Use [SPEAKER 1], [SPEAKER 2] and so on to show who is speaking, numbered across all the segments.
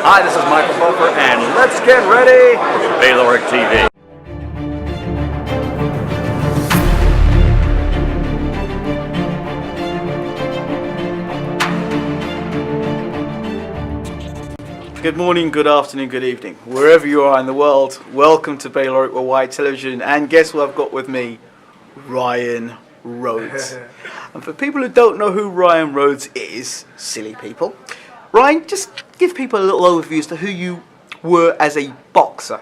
[SPEAKER 1] Hi, this is Michael Buffer, and let's get ready for Baylor TV. Good morning, good afternoon, good evening, wherever you are in the world. Welcome to Baylor Worldwide Television, and guess what I've got with me? Ryan Rhodes. And for people who don't know who Ryan Rhodes is, silly people, Ryan, just give people a little overview as to who you were as a boxer.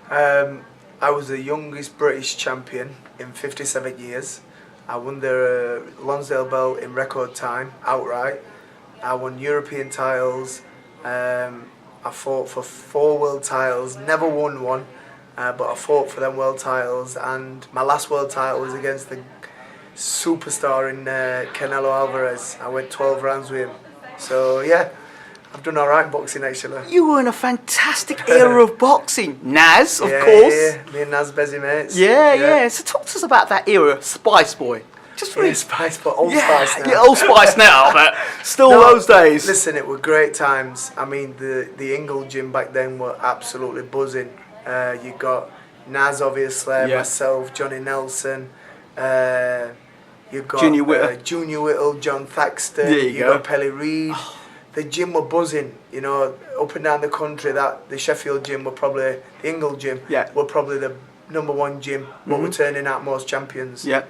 [SPEAKER 2] I was the youngest British champion in 57 years. I won the Lonsdale belt in record time, outright. I won European titles. I fought for 4 world titles, never won one, but I fought for them world titles, and my last world title was against the superstar in Canelo Alvarez. I went 12 rounds with him. So yeah, I've done alright boxing actually.
[SPEAKER 1] You were in a fantastic era of boxing. Naz, of course.
[SPEAKER 2] Yeah, me and Naz busy mates.
[SPEAKER 1] Yeah. So talk to us about that era, Spice Boy. Just really
[SPEAKER 2] Spice, but Old Spice now.
[SPEAKER 1] Yeah, Old Spice now, but still those days.
[SPEAKER 2] Listen, it were great times. I mean, the Ingram gym back then were absolutely buzzing. You got Naz, obviously, myself, Johnny Nelson. You got
[SPEAKER 1] Junior Whittle.
[SPEAKER 2] Junior Whittle, John Thaxton.
[SPEAKER 1] There you
[SPEAKER 2] got Pelly Reid. The gym were buzzing. You know, up and down the country. That the Sheffield gym were probably the Ingram gym.
[SPEAKER 1] Yeah.
[SPEAKER 2] Were probably the #1 gym. What were turning out most champions.
[SPEAKER 1] Yeah.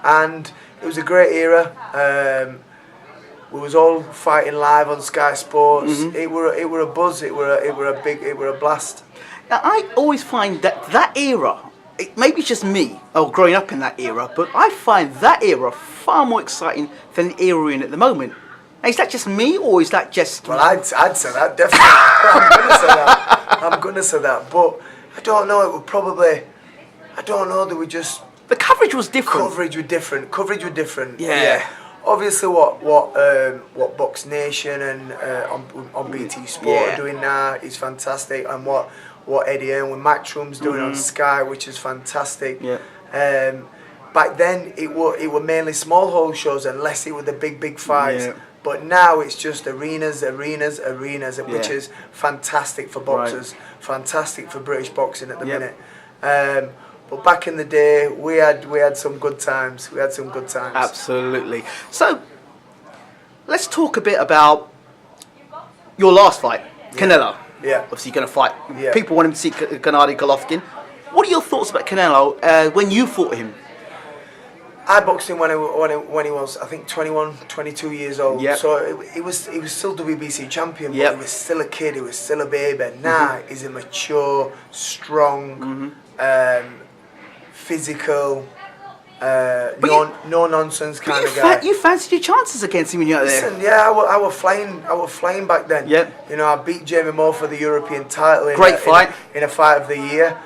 [SPEAKER 2] And it was a great era. We was all fighting live on Sky Sports. It were a buzz. It were a blast.
[SPEAKER 1] Now, I always find that era, maybe it's just me, growing up in that era, but I find that era far more exciting than the era we're in at the moment. Now, is that just me, or is that just...
[SPEAKER 2] Well, I'd say that, definitely. I'm going to say that. But I don't know, it would probably... I don't know, they were just...
[SPEAKER 1] The coverage was different.
[SPEAKER 2] Coverage were different.
[SPEAKER 1] Yeah.
[SPEAKER 2] Obviously, what Box Nation and on BT Sport are doing now is fantastic, and what Eddie Earn with Matchroom's doing on Sky, which is fantastic.
[SPEAKER 1] Yeah.
[SPEAKER 2] Back then, it were mainly small hole shows, unless it were the big fights.
[SPEAKER 1] Yeah.
[SPEAKER 2] But now it's just arenas, which is fantastic for boxers, fantastic for British boxing at the minute. But back in the day, we had some good times.
[SPEAKER 1] Absolutely. So, let's talk a bit about your last fight, Canelo.
[SPEAKER 2] Yeah.
[SPEAKER 1] Obviously, you're going to fight.
[SPEAKER 2] Yeah.
[SPEAKER 1] People want him to see Gennady Golovkin. What are your thoughts about Canelo when you fought him?
[SPEAKER 2] I boxed him when he was, I think, 21, 22 years old.
[SPEAKER 1] Yep.
[SPEAKER 2] So he was still WBC champion, but
[SPEAKER 1] Yep.
[SPEAKER 2] he was still a kid. He was still a baby. Now he's a mature, strong, physical, no nonsense kind of guy.
[SPEAKER 1] You fancied your chances against him when you were there.
[SPEAKER 2] Listen, yeah, I was flying back then.
[SPEAKER 1] Yep.
[SPEAKER 2] You know, I beat Jamie Moore for the European title.
[SPEAKER 1] Great fight.
[SPEAKER 2] In a fight of the year.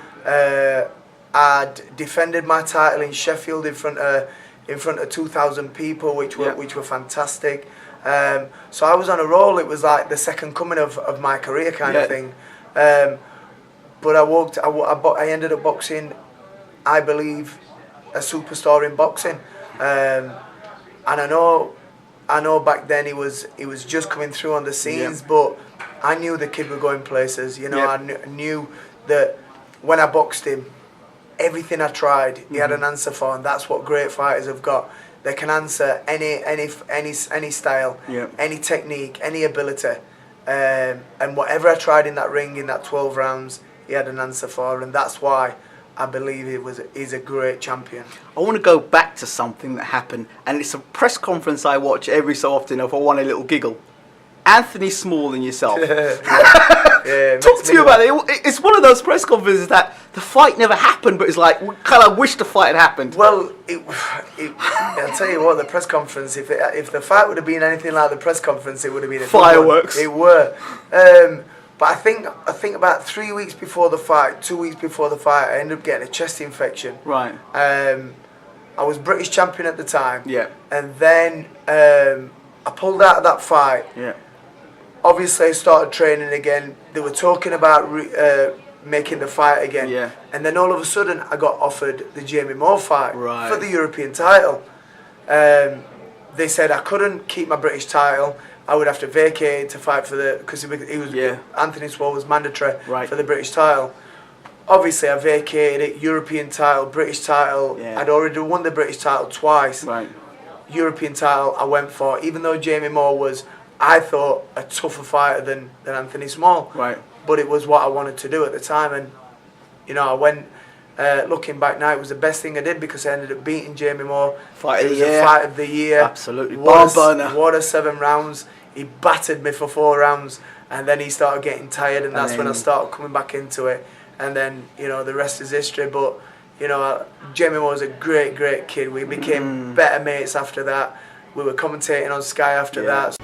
[SPEAKER 2] I'd defended my title in Sheffield in front of 2,000 people, which were fantastic. So I was on a roll. It was like the second coming of my career kind of thing. But I ended up boxing, I believe, a superstar in boxing. And I know back then he was just coming through on the scenes, but I knew the kid was going places. You know, I knew that when I boxed him, everything I tried, he had an answer for, and that's what great fighters have got. They can answer any style, any technique, any ability, and whatever I tried in that ring in that 12 rounds, he had an answer for, and that's why I believe he's a great champion.
[SPEAKER 1] I want to go back to something that happened, and it's a press conference I watch every so often if I want a little giggle. Anthony Small and yourself. Talk to you about it. It's one of those press conferences that the fight never happened, but it's like, we kind of wish the fight had happened.
[SPEAKER 2] Well, I'll tell you what, the press conference, if the fight would have been anything like the press conference, it would have been a
[SPEAKER 1] fireworks.
[SPEAKER 2] It were. But I think about 3 weeks before the fight, 2 weeks before the fight, I ended up getting a chest infection.
[SPEAKER 1] Right.
[SPEAKER 2] I was British champion at the time.
[SPEAKER 1] Yeah.
[SPEAKER 2] And then I pulled out of that fight.
[SPEAKER 1] Yeah.
[SPEAKER 2] Obviously, I started training again. They were talking about making the fight again.
[SPEAKER 1] Yeah.
[SPEAKER 2] And then all of a sudden, I got offered the Jamie Moore fight
[SPEAKER 1] for
[SPEAKER 2] the European title. They said I couldn't keep my British title. I would have to vacate to fight for because he was Anthony Swole was mandatory for the British title. Obviously, I vacated it. European title, British title. I'd already won the British title twice. European title I went for, even though Jamie Moore was, I thought, a tougher fighter than Anthony Small. But it was what I wanted to do at the time, and you know, I went. Looking back now, it was the best thing I did because I ended up beating Jamie Moore. It was a fight of the year.
[SPEAKER 1] Absolutely. What
[SPEAKER 2] a 7 rounds. He battered me for 4 rounds, and then he started getting tired, and that's when I started coming back into it. And then, you know, the rest is history. But, you know, Jamie Moore was a great, great kid. We became better mates after that. We were commentating on Sky after that.